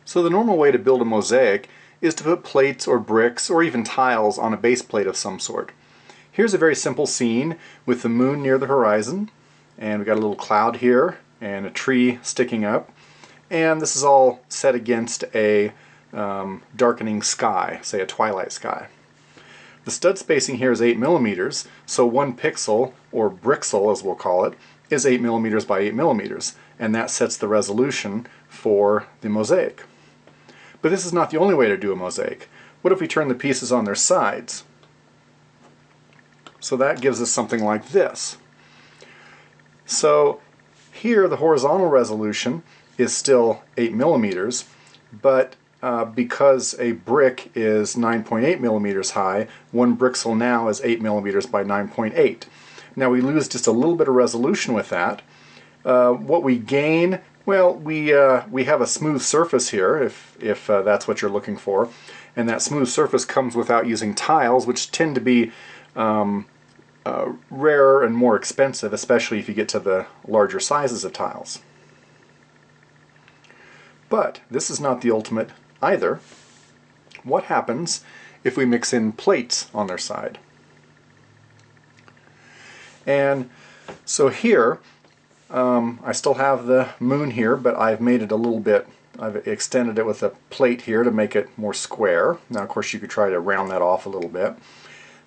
So the normal way to build a mosaic is to put plates or bricks or even tiles on a base plate of some sort. Here's a very simple scene with the moon near the horizon, and we've got a little cloud here and a tree sticking up, and this is all set against a darkening sky, say a twilight sky. The stud spacing here is 8 millimeters, so 1 pixel, or brixel as we'll call it, is 8 millimeters by 8 millimeters, and that sets the resolution for the mosaic. But this is not the only way to do a mosaic. What if we turn the pieces on their sides? So that gives us something like this. So here the horizontal resolution is still 8 millimeters, but because a brick is 9.8 millimeters high, 1 brixel now is 8 millimeters by 9.8. Now we lose just a little bit of resolution with that. What we gain, well, we have a smooth surface here, if that's what you're looking for, and that smooth surface comes without using tiles, which tend to be rarer and more expensive, especially if you get to the larger sizes of tiles. But this is not the ultimate either. What happens if we mix in plates on their side? And so here, I still have the moon here, but I've made it a little bit, I've extended it with a plate here to make it more square. Now of course you could try to round that off a little bit.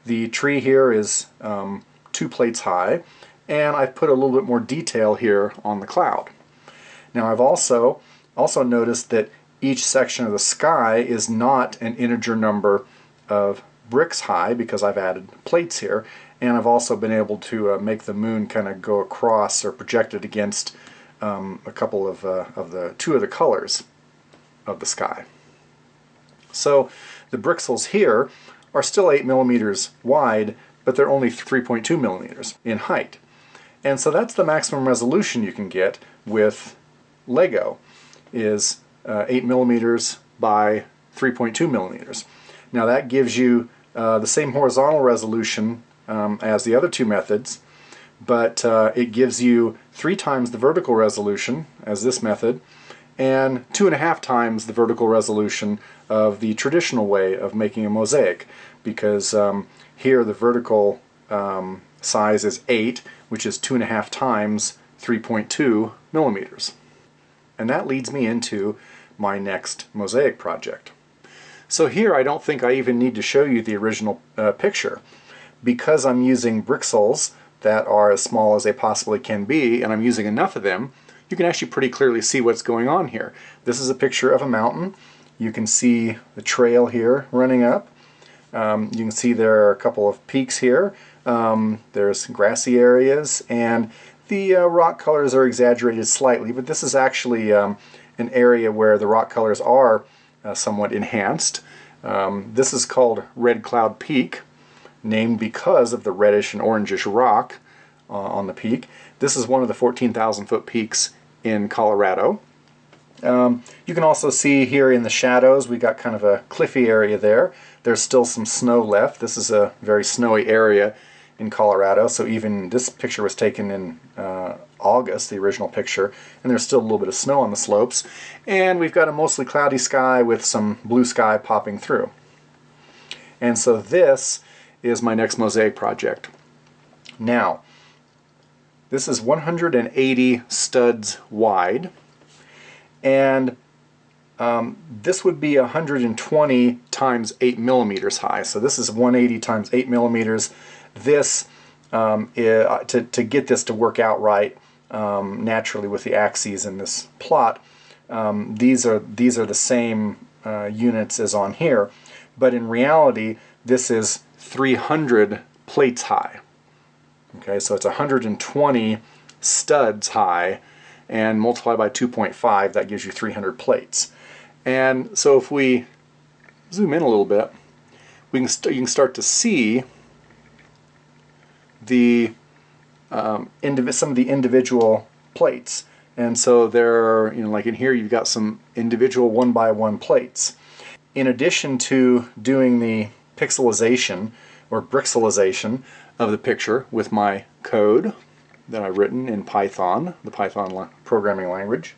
The tree here is 2 plates high, and I've put a little bit more detail here on the cloud. Now I've also noticed that each section of the sky is not an integer number of bricks high because I've added plates here, and I've also been able to make the moon kind of go across or project it against a couple of two of the colors of the sky. So the brixels here are still 8 millimeters wide, but they're only 3.2 millimeters in height. And so that's the maximum resolution you can get with Lego, is 8 millimeters by 3.2 millimeters. Now that gives you the same horizontal resolution as the other two methods, but it gives you 3 times the vertical resolution as this method, and 2.5 times the vertical resolution of the traditional way of making a mosaic, because here the vertical size is 8, which is 2.5 times 3.2 millimeters. And that leads me into my next mosaic project. So here I don't think I even need to show you the original picture, because I'm using brixels that are as small as they possibly can be, and I'm using enough of them. You can actually pretty clearly see what's going on here. This is a picture of a mountain. You can see the trail here running up. You can see there are a couple of peaks here. There's grassy areas, and the rock colors are exaggerated slightly, but this is actually an area where the rock colors are somewhat enhanced. This is called Red Cloud Peak, named because of the reddish and orangish rock on the peak. This is one of the 14,000 foot peaks in Colorado. You can also see here in the shadows we got kind of a cliffy area there. There's still some snow left. This is a very snowy area in Colorado, so even this picture was taken in August, the original picture, and there's still a little bit of snow on the slopes. And we've got a mostly cloudy sky with some blue sky popping through. And so this is my next mosaic project. Now, this is 180 studs wide, and this would be 120 times 8 millimeters high. So this is 180 times 8 millimeters. This, to get this to work out right naturally with the axes in this plot, these are the same units as on here, but in reality this is 300 plates high. Okay, so it's 120 studs high, and multiply by 2.5, that gives you 300 plates. And so if we zoom in a little bit, you can start to see the some of the individual plates. And so there are, like in here you've got some individual 1-by-1 plates. In addition to doing the pixelization or brixelization of the picture with my code that I've written in Python, the Python programming language,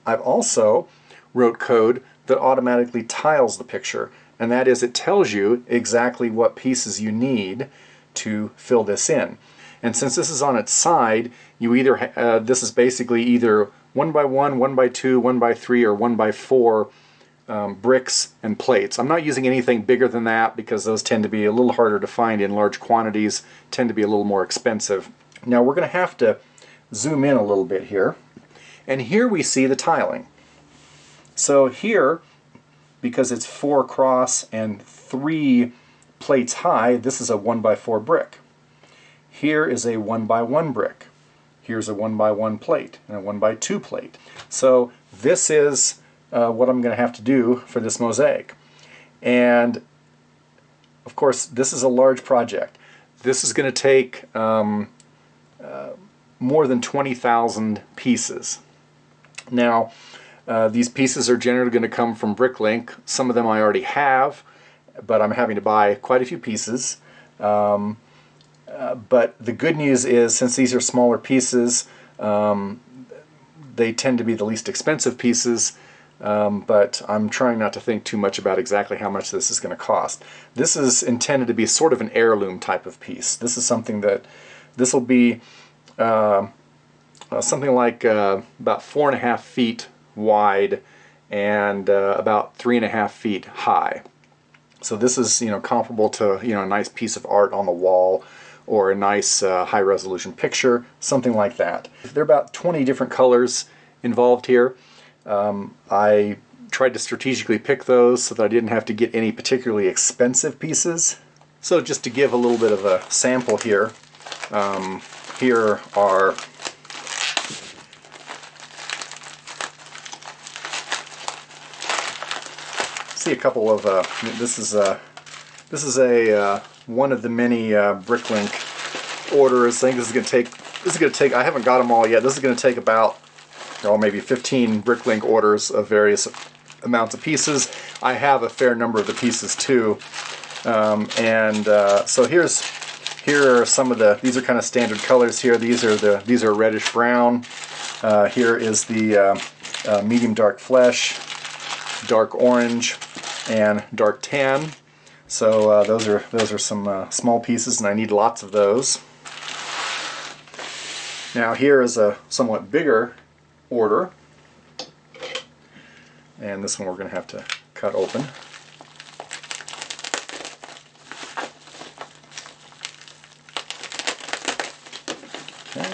I've also wrote code that automatically tiles the picture, and that is, it tells you exactly what pieces you need to fill this in. And since this is on its side, you either this is basically either 1 by 1, 1 by 2, 1 by 3, or 1 by 4 bricks and plates. I'm not using anything bigger than that because those tend to be a little harder to find in large quantities, tend to be a little more expensive. Now we're going to have to zoom in a little bit here, and here we see the tiling. So here, because it's 4 across and 3 plates high, this is a 1 by 4 brick. Here is a 1 by 1 brick. Here's a 1 by 1 plate and a 1 by 2 plate. So this is what I'm going to have to do for this mosaic. And of course, this is a large project. This is going to take more than 20,000 pieces. Now, these pieces are generally going to come from Bricklink. Some of them I already have, but I'm having to buy quite a few pieces. But the good news is, since these are smaller pieces, they tend to be the least expensive pieces, but I'm trying not to think too much about exactly how much this is going to cost. This is intended to be sort of an heirloom type of piece. This is something that, this will be something like about 4.5 feet wide and about 3.5 feet high. So this is, comparable to, a nice piece of art on the wall, or a nice high-resolution picture, something like that. There are about 20 different colors involved here. I tried to strategically pick those so that I didn't have to get any particularly expensive pieces. So just to give a little bit of a sample here, here are see a couple of this is a one of the many Bricklink orders. I think this is going to take, I haven't got them all yet. This is going to take about, maybe 15 Bricklink orders of various amounts of pieces. I have a fair number of the pieces too. So here are some of the, these are kind of standard colors here. These are reddish brown. Here is the medium dark flesh, dark orange, and dark tan. So those are some small pieces, and I need lots of those. Now here is a somewhat bigger order, and this one we're going to have to cut open. Okay.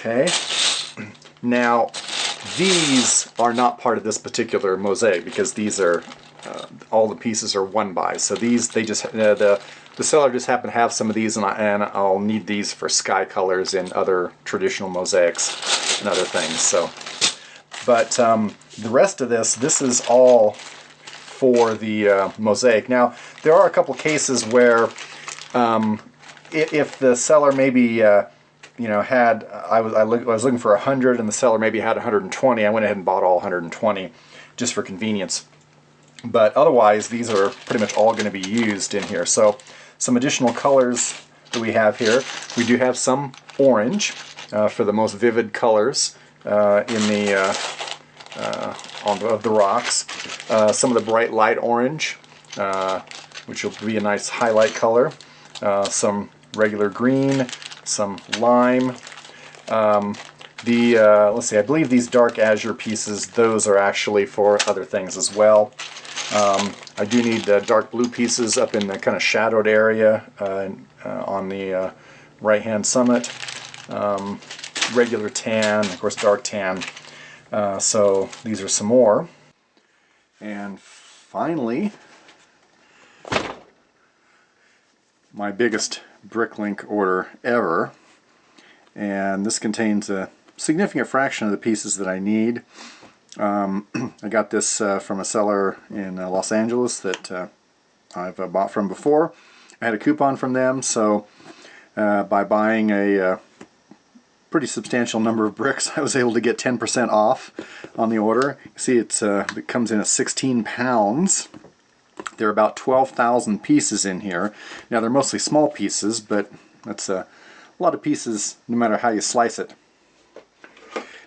Okay, now these are not part of this particular mosaic because these are all the pieces are 1 by. So these, they just the seller just happened to have some of these, and I'll need these for sky colors in other traditional mosaics and other things. So, but the rest of this is all for the mosaic. Now there are a couple cases where if the seller maybe had, I was looking for 100 and the seller maybe had 120, I went ahead and bought all 120 just for convenience. But otherwise, these are pretty much all going to be used in here. So some additional colors that we have here. We do have some orange for the most vivid colors of the rocks. Some of the bright light orange, which will be a nice highlight color. Some regular green, some lime. Let's see, I believe these dark azure pieces, those are actually for other things as well. I do need dark blue pieces up in the kind of shadowed area on the right-hand summit. Regular tan, of course dark tan. So these are some more. And finally, my biggest Bricklink order ever, and this contains a significant fraction of the pieces that I need. I got this from a seller in Los Angeles that I've bought from before. I had a coupon from them, so by buying a pretty substantial number of bricks. I was able to get 10% off on the order. You see it comes in at 16 pounds. There are about 12,000 pieces in here. Now they're mostly small pieces, but that's a lot of pieces no matter how you slice it.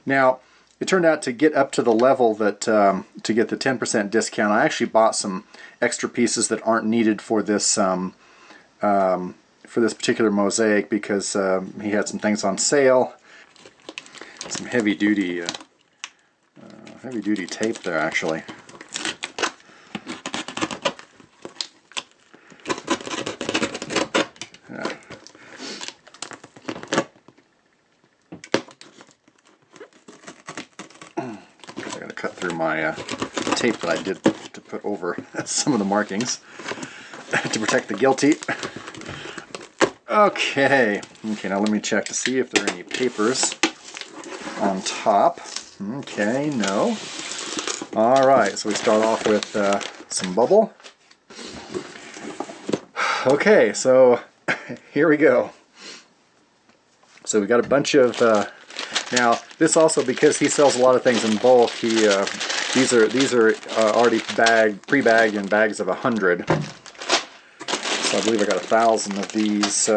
Now it turned out to get up to the level that to get the 10% discount, I actually bought some extra pieces that aren't needed for this particular mosaic, because he had some things on sale. Some heavy duty tape there actually. I gotta cut through my tape that I did to put over some of the markings to protect the guilty. Okay, now let me check to see if there are any papers on top. Okay, no. Alright, so we start off with some bubble. Okay, so here we go. So we got a bunch of now this also, because he sells a lot of things in bulk, these are already pre-bagged in bags of 100. So I believe I got 1,000 of these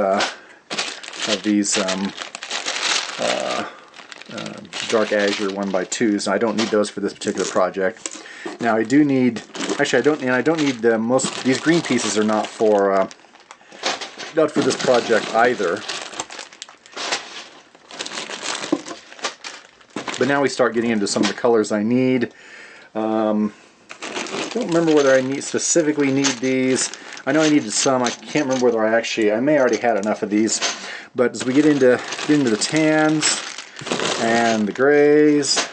dark azure 1x2s. And I don't need those for this particular project. Now I do need, actually I don't need most. These green pieces are not for this project either. But now we start getting into some of the colors I need. Don't remember whether I specifically need these. I know I needed some. I can't remember whether I may already had enough of these. But as we get into the tans and the grays,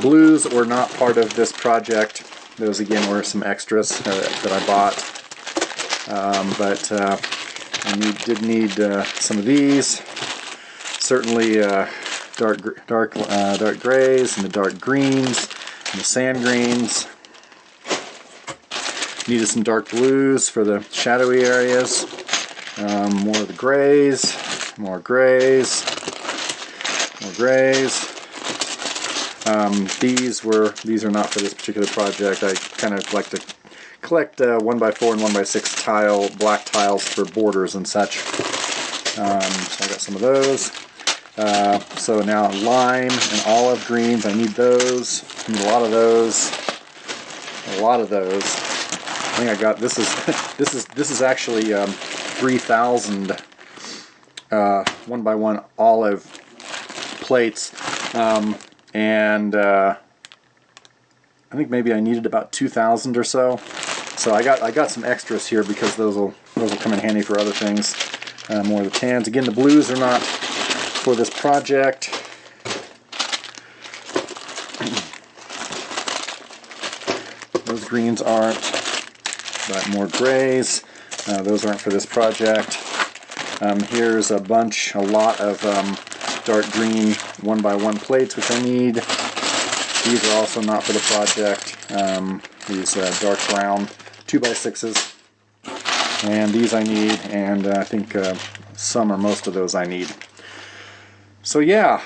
blues were not part of this project. Those again were some extras that I bought. But I did need some of these. Certainly dark grays and the dark greens and the sand greens. Needed some dark blues for the shadowy areas. More of the grays, more grays, more grays. These are not for this particular project. I kind of like to collect 1x4 and 1x6 black tiles for borders and such. So I got some of those. So now lime and olive greens, I need those. I need a lot of those. A lot of those. I think I got this is actually 3,000 1x1 olive plates, and I think maybe I needed about 2,000 or so. So I got some extras here because those will come in handy for other things. More of the tans. Again, the blues are not for this project. Those greens aren't, but more grays. Those aren't for this project. Here's a lot of dark green 1x1 plates, which I need. These are also not for the project. These dark brown 2x6s. And these I need, and I think some or most of those I need. So yeah.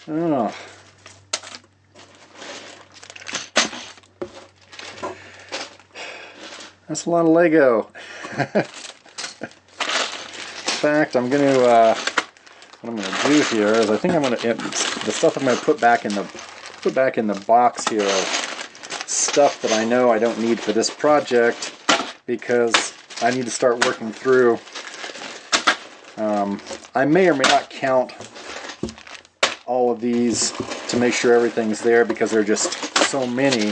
Oh. That's a lot of Lego. In fact, what I'm gonna do here is I think the stuff I'm gonna put back in the box here of stuff that I know I don't need for this project, because I need to start working through. I may or may not count all of these to make sure everything's there, because there are just so many,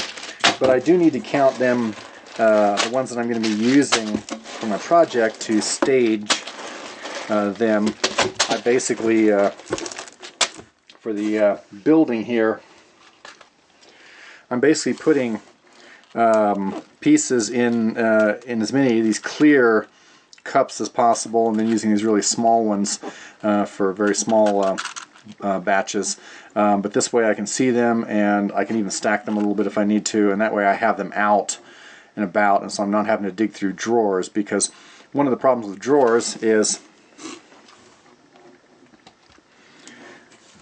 but I do need to count them, the ones that I'm going to be using for my project, to stage them. I basically, for the building here, I'm basically putting pieces in as many of these clear cups as possible, and then using these really small ones for very small batches. But this way I can see them, and I can even stack them a little bit if I need to, and that way I have them out and about, and so I'm not having to dig through drawers, because one of the problems with drawers is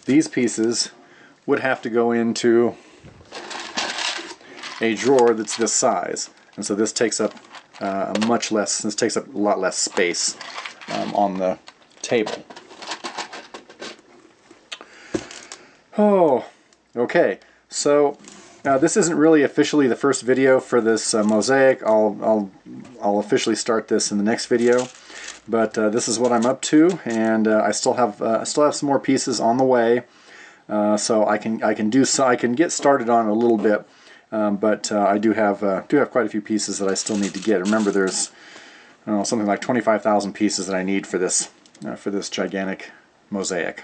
these pieces would have to go into a drawer that's this size, and so this takes up this takes up a lot less space on the table. Oh, okay. So this isn't really officially the first video for this mosaic. I'll officially start this in the next video, but this is what I'm up to, and I still have some more pieces on the way. So I can get started on it a little bit, but I do have quite a few pieces that I still need to get. Remember, there's something like 25,000 pieces that I need for this gigantic mosaic.